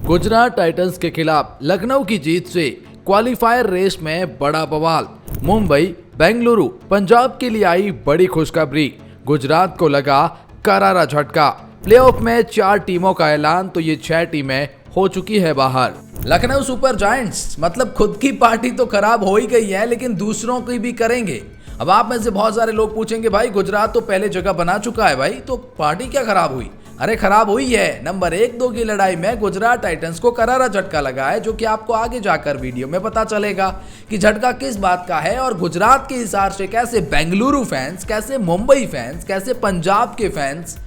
Gujarat Titans के खिलाफ लखनऊ की जीत से क्वालिफायर रेस में बड़ा बवाल। मुंबई, बेंगलुरु, पंजाब के लिए आई बड़ी खुशखबरी। गुजरात को लगा करारा झटका। प्लेऑफ में 4 टीमों का ऐलान तो ये 6 टीमें हो चुकी है बाहर। लखनऊ सुपर जायंट्स मतलब खुद की पार्टी तो खराब हो ही गई है, लेकिन दूसरों की भी करेंगे। अब आप में से बहुत सारे लोग पूछेंगे भाई गुजरात तो पहले जगह बना चुका है, भाई तो पार्टी क्या खराब हुई? अरे खराब हुई है। नंबर 1-2 की लड़ाई में गुजरात टाइटंस को करारा झटका लगा है, जो कि आपको आगे जाकर वीडियो में पता चलेगा कि झटका किस बात का है। और गुजरात के हिसाब से कैसे बेंगलुरु फैंस, कैसे मुंबई फैंस, कैसे पंजाब के फैंस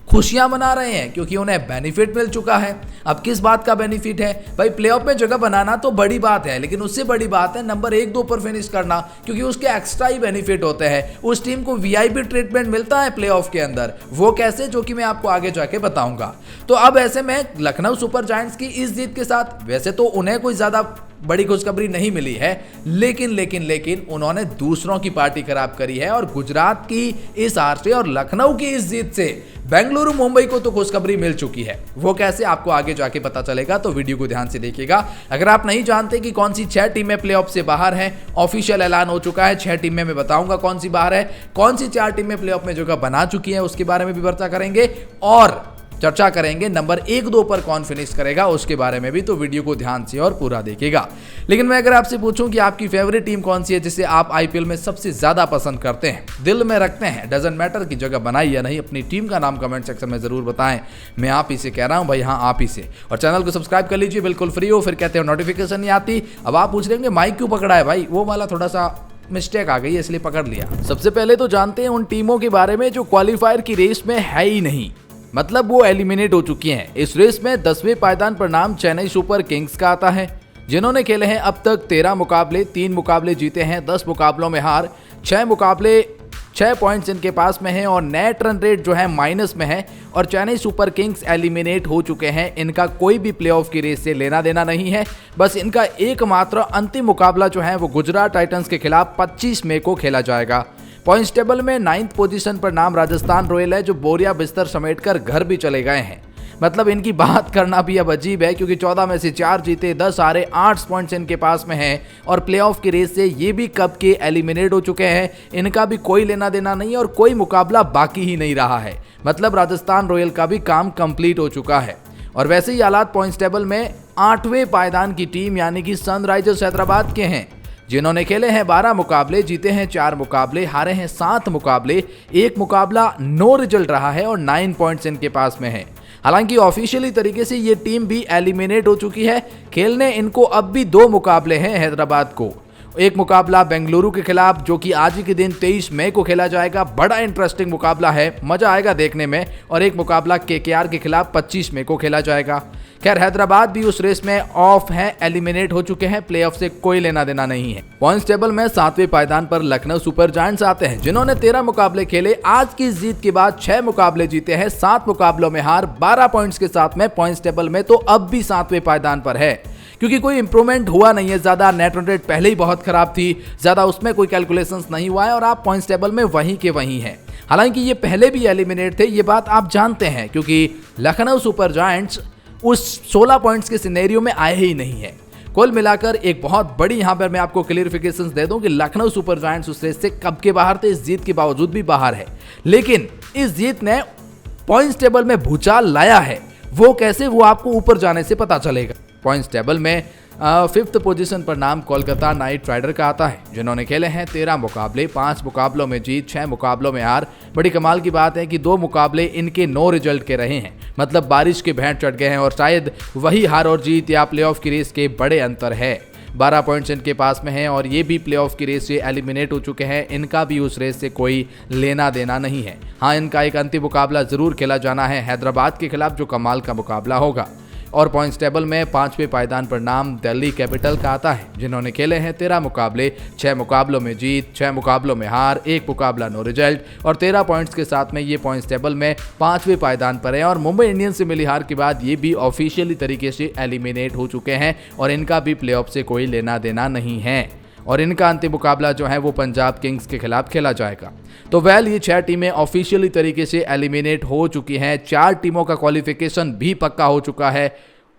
खुशियां मना रहे हैं, क्योंकि उन्हें बेनिफिट मिल चुका है। अब किस बात का बेनिफिट है भाई? प्लेऑफ में जगह बनाना तो बड़ी बात है, लेकिन उससे बड़ी बात है नंबर 1-2 पर फिनिश करना, क्योंकि उसके एक्स्ट्रा ही बेनिफिट होते हैं। उस टीम को वीआईपी ट्रीटमेंट मिलता है प्लेऑफ के अंदर। वो कैसे, जो कि मैं आपको आगे जाके बताऊंगा। तो अब ऐसे में लखनऊ सुपर जायंट्स की इस जीत के साथ वैसे तो उन्हें कोई ज्यादा बड़ी खुशखबरी नहीं मिली है, लेकिन उन्होंने दूसरों की पार्टी खराब करी है। और गुजरात की इस हार से और लखनऊ की इस जीत से बेंगलुरु, मुंबई को तो खुशखबरी मिल चुकी है। वो कैसे, आपको आगे जाके पता चलेगा, तो वीडियो को ध्यान से देखिएगा। अगर आप नहीं जानते कि कौन सी 6 टीमें प्लेऑफ से बाहर हैं, ऑफिशियल ऐलान हो चुका है। 6 टीमें मैं बताऊंगा कौन सी बाहर है, कौन सी 4 टीमें प्लेऑफ में जगह बना चुकी हैं, उसके बारे में भी चर्चा करेंगे। और चर्चा करेंगे नंबर 1-2 पर कौन फिनिश करेगा, उसके बारे में भी। तो वीडियो को ध्यान से और पूरा देखिएगा। लेकिन मैं अगर आपसे पूछूं कि आपकी फेवरेट टीम कौन सी है, जिसे आप आईपीएल में सबसे ज्यादा पसंद करते हैं, दिल में रखते हैं, डजंट मैटर की जगह बनाई या नहीं, अपनी टीम का नाम कमेंट सेक्शन में जरूर बताएं। मैं आप ही से कह रहा हूं भाई, हाँ आप ही से। और चैनल को सब्सक्राइब कर लीजिए, बिल्कुल फ्री हो। फिर कहते हो नोटिफिकेशन नहीं आती। अब आप पूछ रहे होंगे माइक क्यों पकड़ा है भाई? वो वाला थोड़ा सा मिस्टेक आ गई है, इसलिए पकड़ लिया। सबसे पहले तो जानते हैं उन टीमों के बारे में जो क्वालिफायर की रेस में है ही नहीं, मतलब वो एलिमिनेट हो चुकी हैं। इस रेस में 10वें पायदान पर नाम चेन्नई सुपर किंग्स का आता है, जिन्होंने खेले हैं अब तक 13 मुकाबले, 3 मुकाबले जीते हैं, 10 मुकाबलों में हार, 6 मुकाबले, 6 पॉइंट्स इनके पास में है और नेट रन रेट जो है माइनस में है। और चेन्नई सुपर किंग्स एलिमिनेट हो चुके हैं। इनका कोई भी प्लेऑफ की रेस से लेना देना नहीं है। बस इनका एकमात्र अंतिम मुकाबला जो है वो गुजरात टाइटंस के खिलाफ 25 मई को खेला जाएगा। पॉइंट्स टेबल में 9th पोजीशन पर नाम राजस्थान रॉयल है, जो बोरिया बिस्तर समेटकर घर भी चले गए हैं। मतलब इनकी बात करना भी अब अजीब है, क्योंकि 14 में से 4 जीते, 10 हारे, 8 पॉइंट्स इनके पास में हैं। और प्लेऑफ की रेस से ये भी कब के एलिमिनेट हो चुके हैं। इनका भी कोई लेना देना नहीं और कोई मुकाबला बाकी ही नहीं रहा है। मतलब राजस्थान रॉयल का भी काम कंप्लीट हो चुका है। और वैसे ही हालात पॉइंट्स टेबल में 8वें पायदान की टीम यानी कि सनराइजर्स हैदराबाद के हैं, जिन्होंने खेले हैं 12 मुकाबले, जीते हैं 4 मुकाबले, हारे हैं 7 मुकाबले, 1 मुकाबला नो रिजल्ट रहा है और 9 पॉइंट्स इनके पास में है। हालांकि ऑफिशियली तरीके से ये टीम भी एलिमिनेट हो चुकी है। खेलने इनको अब भी 2 मुकाबले हैं हैदराबाद को। एक मुकाबला बेंगलुरु के खिलाफ, जो कि आज ही के दिन 23 मई को खेला जाएगा। बड़ा इंटरेस्टिंग मुकाबला है, मजा आएगा देखने में। और एक मुकाबला केकेआर के खिलाफ 25 मई को खेला जाएगा। खैर हैदराबाद भी उस रेस में ऑफ है, एलिमिनेट हो चुके हैं, प्लेऑफ से कोई लेना देना नहीं है। पॉइंट्स टेबल में 7वें पायदान पर लखनऊ सुपर जायंट्स आते हैं, जिन्होंने 13 मुकाबले खेले। आज की जीत के बाद 6 मुकाबले जीते हैं, 7 मुकाबलों में हार, 12 पॉइंट्स के साथ में पॉइंट्स टेबल में तो अब भी 7वें पायदान पर है, क्योंकि कोई इंप्रूवमेंट हुआ नहीं है ज्यादा। नेट रन रेट पहले ही बहुत खराब थी, ज्यादा उसमें कोई कैलकुलेशंस नहीं हुआ है और आप पॉइंट्स टेबल में वहीं के वहीं हैं। हालांकि ये पहले भी एलिमिनेट थे, ये बात आप जानते हैं, क्योंकि लखनऊ सुपर जायंट्स उस 16 पॉइंट्स के सिनेरियो में आए ही नहीं है। कुल मिलाकर एक बहुत बड़ी यहां पर मैं आपको क्लियरिफिकेशंस दे दूं कि लखनऊ सुपर जायंट्स उस रेस से कब के बाहर थे, इस जीत के बावजूद भी बाहर है। लेकिन इस जीत ने पॉइंट्स टेबल में भूचाल लाया है। वो कैसे, वो आपको ऊपर जाने से पता चलेगा। पॉइंट्स टेबल में 5th पोजीशन पर नाम कोलकाता नाइट राइडर का आता है, जिन्होंने खेले हैं 13 मुकाबले, 5 मुकाबलों में जीत, 6 मुकाबलों में हार। बड़ी कमाल की बात है कि 2 मुकाबले इनके नो रिजल्ट के रहे हैं, मतलब बारिश के भेंट चढ़ गए हैं। और शायद वही हार और जीत या प्लेऑफ की रेस के बड़े अंतर है। 12 पॉइंट्स इनके पास में हैं और ये भी प्लेऑफ की रेस से एलिमिनेट हो चुके हैं। इनका भी उस रेस से कोई लेना देना नहीं है। हाँ, इनका एक अंतिम मुकाबला जरूर खेला जाना है हैदराबाद के खिलाफ, जो कमाल का मुकाबला होगा। और पॉइंट्स टेबल में 5वें पायदान पर नाम दिल्ली कैपिटल का आता है, जिन्होंने खेले हैं 13 मुकाबले, 6 मुकाबलों में जीत, 6 मुकाबलों में हार, 1 मुकाबला नो रिजल्ट और 13 पॉइंट्स के साथ में ये पॉइंट्स टेबल में 5वें पायदान पर है। और मुंबई इंडियंस से मिली हार के बाद ये भी ऑफिशियली तरीके से एलिमिनेट हो चुके हैं और इनका भी प्लेऑफ से कोई लेना देना नहीं है। और इनका अंतिम मुकाबला जो है वो पंजाब किंग्स के खिलाफ खेला जाएगा। तो वेल ये 6 टीमें ऑफिशियली तरीके से एलिमिनेट हो चुकी हैं। 4 टीमों का क्वालिफिकेशन भी पक्का हो चुका है।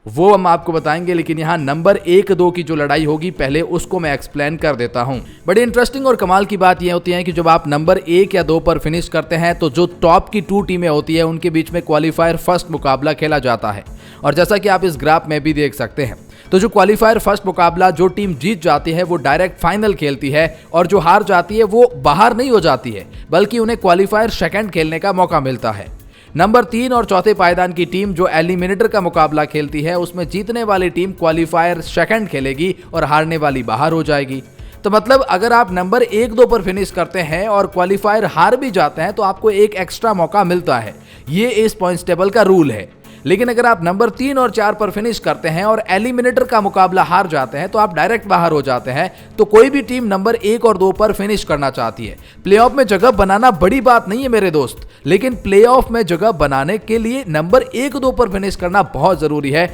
वो हम आपको बताएंगे, लेकिन यहाँ नंबर 1-2 की जो लड़ाई होगी पहले उसको मैं एक्सप्लेन कर देता हूँ। बड़ी इंटरेस्टिंग और कमाल की बात यह होती है कि जब आप नंबर 1 या 2 पर फिनिश करते हैं तो जो टॉप की 2 टीमें होती है उनके बीच में क्वालिफायर फर्स्ट मुकाबला खेला जाता है। और जैसा कि आप इस ग्राफ में भी देख सकते हैं, तो जो क्वालिफायर फर्स्ट मुकाबला जो टीम जीत जाती है वो डायरेक्ट फाइनल खेलती है, और जो हार जाती है वो बाहर नहीं हो जाती है, बल्कि उन्हें क्वालिफायर सेकंड खेलने का मौका मिलता है। नंबर 3 और चौथे पायदान की टीम जो एलिमिनेटर का मुकाबला खेलती है उसमें जीतने वाली टीम क्वालिफायर सेकंड खेलेगी और हारने वाली बाहर हो जाएगी। तो मतलब अगर आप नंबर 1-2 पर फिनिश करते हैं और क्वालिफायर हार भी जाते हैं तो आपको एक एक्स्ट्रा मौका मिलता है। ये इस पॉइंट्स टेबल का रूल है। लेकिन अगर आप नंबर 3 और 4 पर फिनिश करते हैं और एलिमिनेटर का मुकाबला हार जाते हैं तो आप डायरेक्ट बाहर हो जाते हैं। तो कोई भी टीम नंबर 1 और 2 पर फिनिश करना चाहती है। प्लेऑफ में जगह बनाना बड़ी बात नहीं है मेरे दोस्त, लेकिन प्लेऑफ में जगह बनाने के लिए नंबर 1-2 पर फिनिश करना बहुत जरूरी है,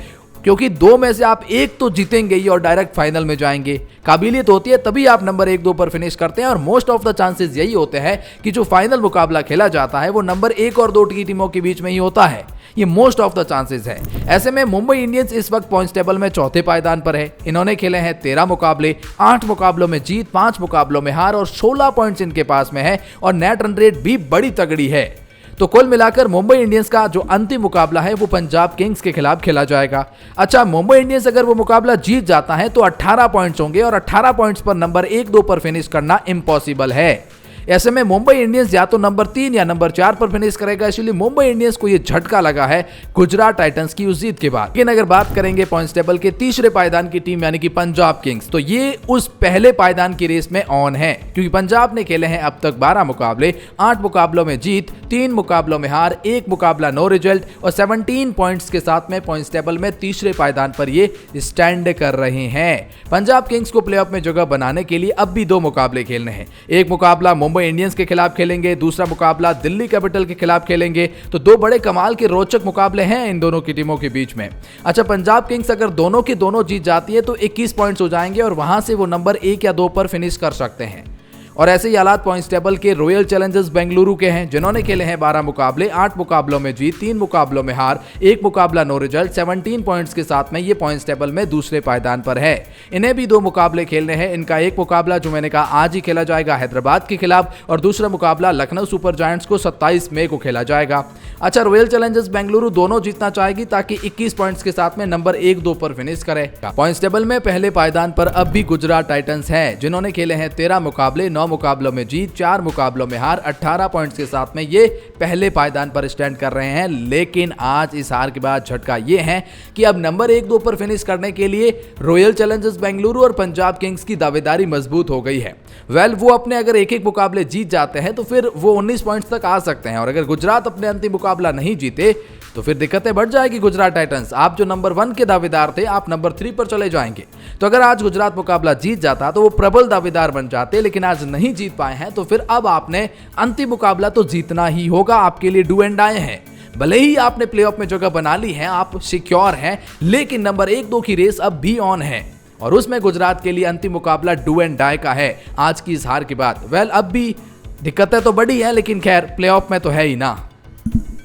क्योंकि 2 में से आप एक तो जीतेंगे ही और डायरेक्ट फाइनल में जाएंगे। काबिलियत होती है तभी आप नंबर 1-2 पर फिनिश करते हैं, और मोस्ट ऑफ द चांसेस यही होते हैं कि जो फाइनल मुकाबला खेला जाता है वो नंबर 1 और 2 की टीमों के बीच में ही होता है। ये मोस्ट ऑफ द चांसेस है। ऐसे में मुंबई इंडियंस इस वक्त पॉइंट्स टेबल में चौथे पायदान पर है। इन्होंने खेले हैं 13 मुकाबले, 8 मुकाबलों में जीत, 5 मुकाबलों में हार और 16 पॉइंट्स इनके पास में है, और नेट रन रेट भी बड़ी तगड़ी है। तो कुल मिलाकर मुंबई इंडियंस का जो अंतिम मुकाबला है वो पंजाब किंग्स के खिलाफ खेला जाएगा। अच्छा, मुंबई इंडियंस अगर वो मुकाबला जीत जाता है तो 18 पॉइंट्स होंगे, और 18 पॉइंट्स पर नंबर 1-2 पर फिनिश करना इम्पॉसिबल है। ऐसे में मुंबई इंडियंस या तो नंबर 3 या नंबर 4 पर फिनिश करेगा, इसलिए मुंबई इंडियंस को यह झटका लगा है गुजरात टाइटंस की उस जीत के बाद। लेकिन अगर बात करेंगे पॉइंट्स टेबल के तीसरे पायदान की टीम यानी कि पंजाब किंग्स, तो ये उस पहले पायदान की रेस में ऑन है, क्योंकि पंजाब ने खेले हैं अब तक 12 मुकाबले, 8 मुकाबलों में जीत, 3 मुकाबलों में हार, 1 मुकाबला नो रिजल्ट, और 17 पॉइंट्स के साथ में पॉइंट्स टेबल में तीसरे पायदान पर ये स्टैंड कर रहे हैं। पंजाब किंग्स को प्लेऑफ में जगह बनाने के लिए अब भी 2 मुकाबले खेलने हैं। एक मुकाबला मुंबई इंडियंस के खिलाफ खेलेंगे, दूसरा मुकाबला दिल्ली कैपिटल के खिलाफ खेलेंगे। तो 2 बड़े कमाल के रोचक मुकाबले हैं इन दोनों की टीमों के बीच में। अच्छा, पंजाब किंग्स अगर दोनों की दोनों जीत जाती है तो 21 पॉइंट्स हो जाएंगे, और वहां से वो नंबर 1 या 2 पर फिनिश कर सकते हैं। और ऐसे ही हालात पॉइंट्स टेबल के रॉयल चैलेंजर्स बेंगलुरु के हैं, जिन्होंने खेले हैं 12 मुकाबले, 8 मुकाबलों में जीत, 3 मुकाबलों में हार, 1 मुकाबला नो रिजल्ट, 17 पॉइंट्स के साथ में ये पॉइंट्स टेबल में दूसरे पायदान पर है। इन्हें भी 2 मुकाबले खेलने हैं। इनका एक मुकाबला जो मैंने कहा आज ही खेला जाएगा हैदराबाद के खिलाफ, और दूसरा मुकाबला लखनऊ सुपर जायंट्स को 27 मई को खेला जाएगा। अच्छा, रॉयल चैलेंजर्स बेंगलुरु दोनों जीतना चाहेगी ताकि 21 पॉइंट्स के साथ में नंबर 1-2 पर फिनिश करे। पॉइंट्स टेबल में पहले पायदान पर अब भी गुजरात टाइटंस है, जिन्होंने खेले हैं 13 मुकाबले, 9 मुकाबलों में जीत, 4 मुकाबलों में हार, 18 पॉइंट्स के साथ में ये पहले पायदान पर स्टैंड कर रहे हैं। लेकिन आज इस हार के बाद झटका ये है कि अब नंबर 1-2 पर फिनिश करने के लिए रॉयल चैलेंजर्स बेंगलुरु और पंजाब किंग्स की दावेदारी मजबूत हो गई है। वो अपने अगर एक मुकाबले जीत जाते हैं तो फिर वो 19 पॉइंट्स तक आ सकते हैं, और अगर गुजरात अपने अंतिम मुकाबला नहीं जीते तो फिर दिक्कतें बढ़ जाएगी। गुजरात टाइटंस, आप जो नंबर 1 के दावेदार थे, आप नंबर 3 पर चले जाएंगे। तो अगर आज गुजरात मुकाबला जीत जाता तो वो प्रबल दावेदार बन जाते, लेकिन आज नहीं जीत पाए हैं, तो फिर अब आपने अंतिम मुकाबला तो जीतना ही होगा। आपके लिए डू एंड डाई है। भले ही आपने प्लेऑफ में जगह बना ली है, आप सिक्योर हैं, लेकिन नंबर 1-2 की रेस अब भी ऑन है, और उसमें गुजरात के लिए अंतिम मुकाबला डू एंड डाई का है आज की इस हार के बाद। अब भी दिक्कतें तो बड़ी हैं, लेकिन खैर प्लेऑफ में तो है ही ना।